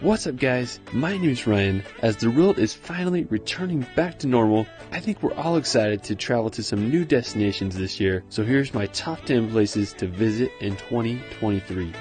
What's up guys, my name is Ryan. As the world is finally returning back to normal, I think we're all excited to travel to some new destinations this year. So here's my top 10 places to visit in 2023.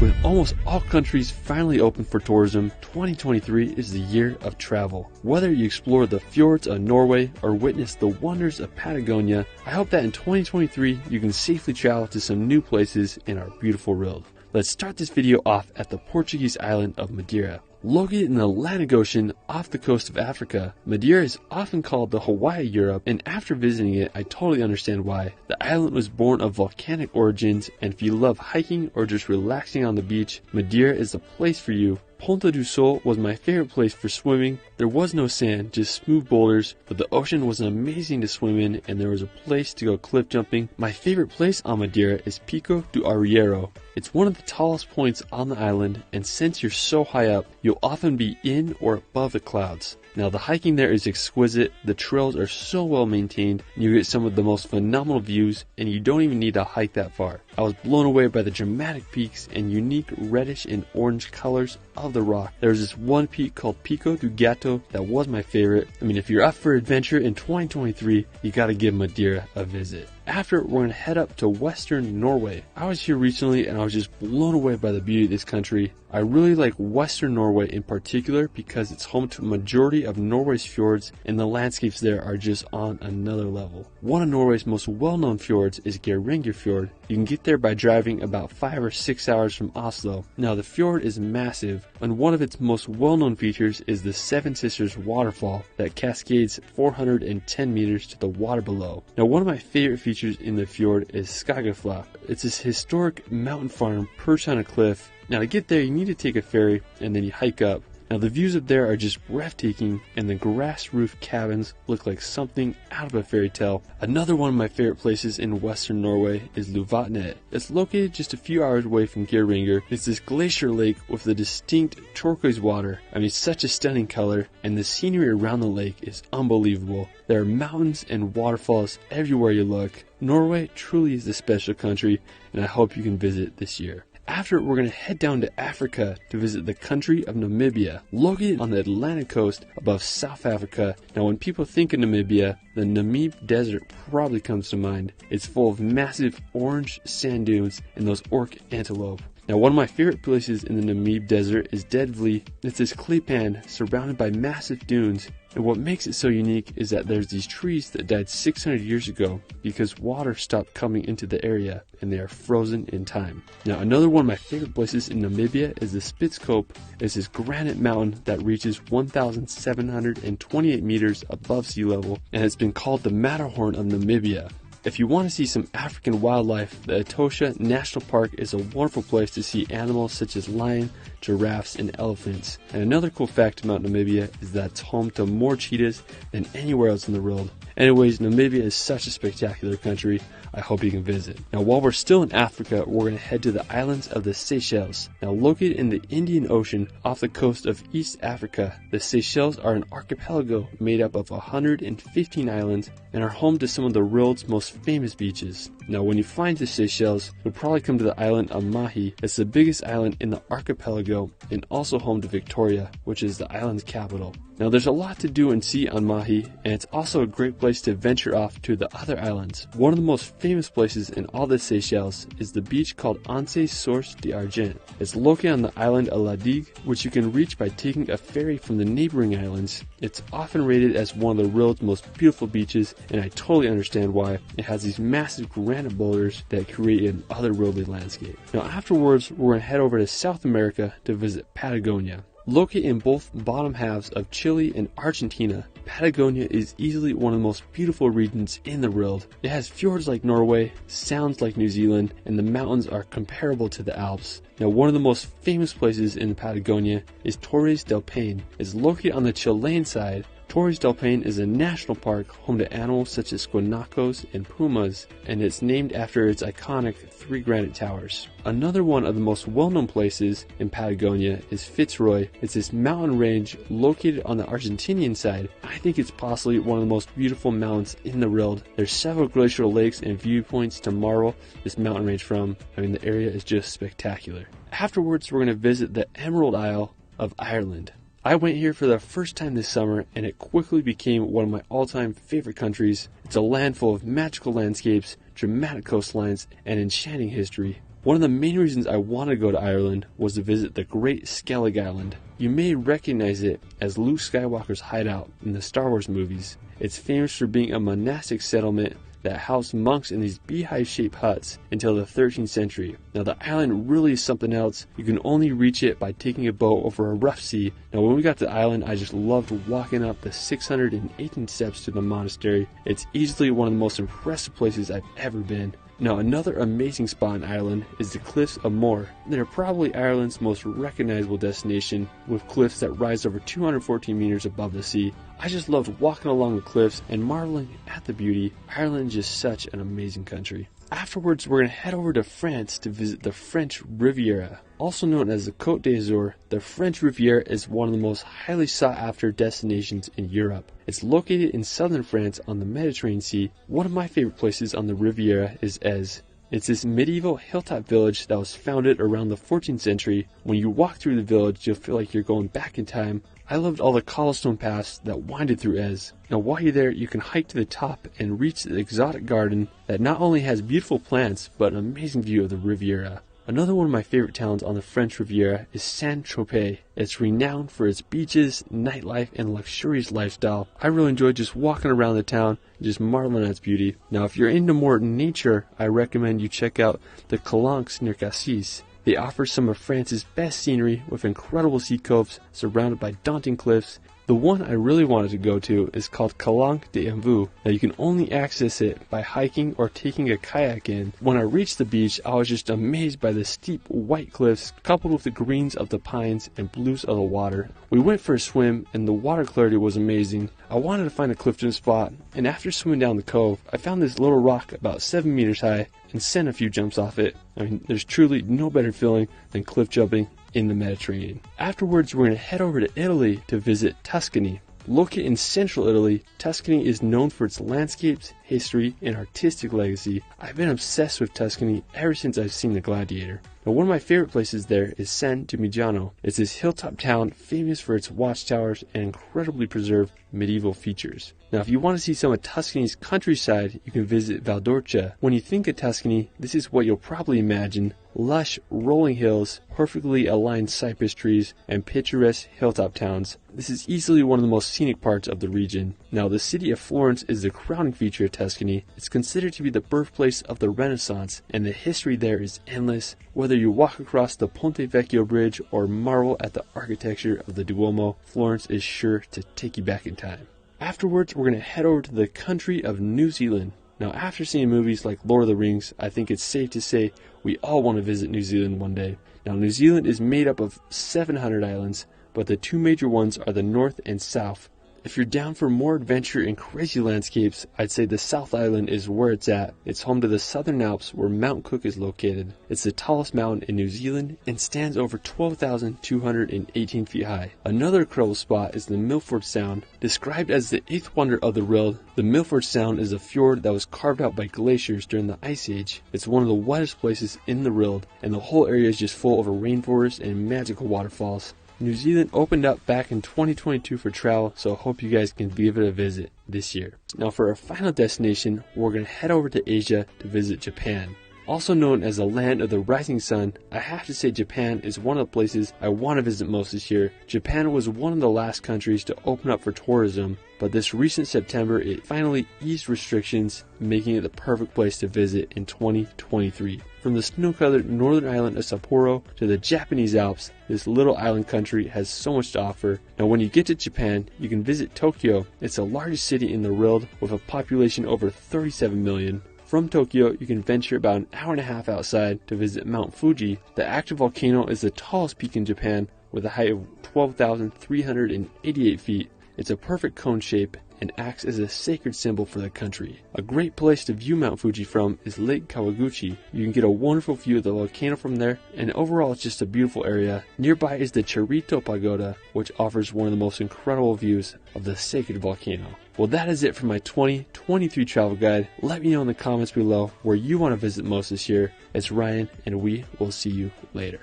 With almost all countries finally open for tourism, 2023 is the year of travel. Whether you explore the fjords of Norway or witness the wonders of Patagonia, I hope that in 2023 you can safely travel to some new places in our beautiful world. Let's start this video off at the Portuguese island of Madeira. Located in the Atlantic Ocean off the coast of Africa, Madeira is often called the Hawaii of Europe, and after visiting it, I totally understand why. The island was born of volcanic origins, and if you love hiking or just relaxing on the beach, Madeira is the place for you. Ponta do Sol was my favorite place for swimming. There was no sand, just smooth boulders, but the ocean was amazing to swim in, and there was a place to go cliff jumping. My favorite place on Madeira is Pico do Arriero. It's one of the tallest points on the island, and since you're so high up, you'll often be in or above the clouds. Now the hiking there is exquisite, the trails are so well maintained, and you get some of the most phenomenal views, and you don't even need to hike that far. I was blown away by the dramatic peaks and unique reddish and orange colors of the rock. There's this one peak called Pico do Gato that was my favorite. I mean, if you're up for adventure in 2023, you gotta give Madeira a visit. After, we're going to head up to Western Norway. I was here recently and I was just blown away by the beauty of this country. I really like Western Norway in particular because it's home to a majority of Norway's fjords, and the landscapes there are just on another level. One of Norway's most well-known fjords is Geiranger Fjord. You can get there by driving about 5 or 6 hours from Oslo. Now the fjord is massive, and one of its most well-known features is the Seven Sisters waterfall that cascades 410 meters to the water below. Now one of my favorite features in the fjord is Skagaflak. It's this historic mountain farm perched on a cliff. Now to get there you need to take a ferry and then you hike up. Now the views up there are just breathtaking, and the grass roof cabins look like something out of a fairy tale. Another one of my favorite places in Western Norway is Luvatnet. It's located just a few hours away from Geiranger. It's this glacier lake with the distinct turquoise water. I mean, such a stunning color, and the scenery around the lake is unbelievable. There are mountains and waterfalls everywhere you look. Norway truly is a special country, and I hope you can visit this year. After, we're going to head down to Africa to visit the country of Namibia, located on the Atlantic coast above South Africa. Now when people think of Namibia, the Namib Desert probably comes to mind. It's full of massive orange sand dunes and those orc antelope. Now one of my favorite places in the Namib Desert is Dedvli. It's this clay pan surrounded by massive dunes, and what makes it so unique is that there's these trees that died 600 years ago because water stopped coming into the area and they are frozen in time. Now another one of my favorite places in Namibia is the Spitskoop. It's this granite mountain that reaches 1,728 meters above sea level, and it's been called the Matterhorn of Namibia. If you want to see some African wildlife, the Etosha National Park is a wonderful place to see animals such as lion, giraffes, and elephants. And another cool fact about Namibia is that it's home to more cheetahs than anywhere else in the world. Anyways, Namibia is such a spectacular country. I hope you can visit. Now while we're still in Africa, we're going to head to the islands of the Seychelles. Now located in the Indian Ocean off the coast of East Africa, the Seychelles are an archipelago made up of 115 islands and are home to some of the world's most famous beaches. Now when you fly into Seychelles, you'll probably come to the island of Mahi. It's the biggest island in the archipelago and also home to Victoria, which is the island's capital. Now there's a lot to do and see on Mahi, and it's also a great place to venture off to the other islands. One of the most famous places in all the Seychelles is the beach called Anse Source d'Argent. It's located on the island of La Digue, which you can reach by taking a ferry from the neighboring islands. It's often rated as one of the world's most beautiful beaches, and I totally understand why. It has these massive granite boulders that create an otherworldly landscape. Now afterwards, we're going to head over to South America to visit Patagonia. Located in both bottom halves of Chile and Argentina, Patagonia is easily one of the most beautiful regions in the world. It has fjords like Norway, sounds like New Zealand, and the mountains are comparable to the Alps. Now one of the most famous places in Patagonia is Torres del Paine. It's located on the Chilean side. Torres del Paine is a national park home to animals such as guanacos and pumas, and it's named after its iconic 3 granite towers. Another one of the most well-known places in Patagonia is Fitzroy. It's this mountain range located on the Argentinian side. I think it's possibly one of the most beautiful mountains in the world. There's several glacial lakes and viewpoints to marvel this mountain range from. I mean, the area is just spectacular. Afterwards, we're going to visit the Emerald Isle of Ireland. I went here for the first time this summer, and it quickly became one of my all-time favorite countries. It's a land full of magical landscapes, dramatic coastlines, and enchanting history. One of the main reasons I wanted to go to Ireland was to visit the Great Skellig Island. You may recognize it as Luke Skywalker's hideout in the Star Wars movies. It's famous for being a monastic settlement that housed monks in these beehive-shaped huts until the 13th century. Now the island really is something else. You can only reach it by taking a boat over a rough sea. Now when we got to the island, I just loved walking up the 618 steps to the monastery. It's easily one of the most impressive places I've ever been. Now another amazing spot in Ireland is the Cliffs of Moher. They're probably Ireland's most recognizable destination, with cliffs that rise over 214 meters above the sea. I just loved walking along the cliffs and marveling at the beauty. Ireland is just such an amazing country. Afterwards, we're going to head over to France to visit the French Riviera. Also known as the Côte d'Azur, the French Riviera is one of the most highly sought after destinations in Europe. It's located in southern France on the Mediterranean Sea. One of my favorite places on the Riviera is Èze. It's this medieval hilltop village that was founded around the 14th century. When you walk through the village, you'll feel like you're going back in time. I loved all the cobblestone paths that winded through Èze. Now while you're there, you can hike to the top and reach the exotic garden that not only has beautiful plants, but an amazing view of the Riviera. Another one of my favorite towns on the French Riviera is Saint-Tropez. It's renowned for its beaches, nightlife, and luxurious lifestyle. I really enjoy just walking around the town and just marveling at its beauty. Now if you're into more nature, I recommend you check out the Calanques near Cassis. They offer some of France's best scenery with incredible sea coves surrounded by daunting cliffs. The one I really wanted to go to is called Calanques d'Envaux. Now you can only access it by hiking or taking a kayak in. When I reached the beach, I was just amazed by the steep white cliffs coupled with the greens of the pines and blues of the water. We went for a swim and the water clarity was amazing. I wanted to find a clifton spot, and after swimming down the cove, I found this little rock about 7 meters high and sent a few jumps off it. I mean, there's truly no better feeling than cliff jumping in the Mediterranean. Afterwards, we're going to head over to Italy to visit Tuscany. Located in central Italy, Tuscany is known for its landscapes, history, and artistic legacy. I've been obsessed with Tuscany ever since I've seen The Gladiator. Now, one of my favorite places there is San Gimignano. It's this hilltop town famous for its watchtowers and incredibly preserved medieval features. Now, if you want to see some of Tuscany's countryside, you can visit Valdorcia. When you think of Tuscany, this is what you'll probably imagine: lush, rolling hills, perfectly aligned cypress trees, and picturesque hilltop towns. This is easily one of the most scenic parts of the region. Now, the city of Florence is the crowning feature of Tuscany. It's considered to be the birthplace of the Renaissance, and the history there is endless. Whether you walk across the Ponte Vecchio Bridge or marvel at the architecture of the Duomo, Florence is sure to take you back in time. Afterwards, we're going to head over to the country of New Zealand. Now, after seeing movies like Lord of the Rings, I think it's safe to say we all want to visit New Zealand one day. Now, New Zealand is made up of 700 islands, but the two major ones are the North and South. If you're down for more adventure and crazy landscapes, I'd say the South Island is where it's at. It's home to the Southern Alps, where Mount Cook is located. It's the tallest mountain in New Zealand and stands over 12,218 feet high. Another incredible spot is the Milford Sound. Described as the 8th wonder of the world, the Milford Sound is a fjord that was carved out by glaciers during the Ice Age. It's one of the wettest places in the world, and the whole area is just full of a rainforest and magical waterfalls. New Zealand opened up back in 2022 for travel, so I hope you guys can give it a visit this year. Now for our final destination, we're going to head over to Asia to visit Japan. Also known as the land of the rising sun, I have to say Japan is one of the places I want to visit most this year. Japan was one of the last countries to open up for tourism, but this recent September it finally eased restrictions, making it the perfect place to visit in 2023. From the snow-covered northern island of Sapporo to the Japanese Alps, this little island country has so much to offer. Now when you get to Japan, you can visit Tokyo. It's the largest city in the world with a population over 37 million. From Tokyo, you can venture about an hour and a half outside to visit Mount Fuji. The active volcano is the tallest peak in Japan with a height of 12,388 feet. It's a perfect cone shape and acts as a sacred symbol for the country. A great place to view Mount Fuji from is Lake Kawaguchi. You can get a wonderful view of the volcano from there, and overall it's just a beautiful area. Nearby is the Charito Pagoda, which offers one of the most incredible views of the sacred volcano. Well, that is it for my 2023 travel guide. Let me know in the comments below where you want to visit most this year. It's Ryan, and we will see you later.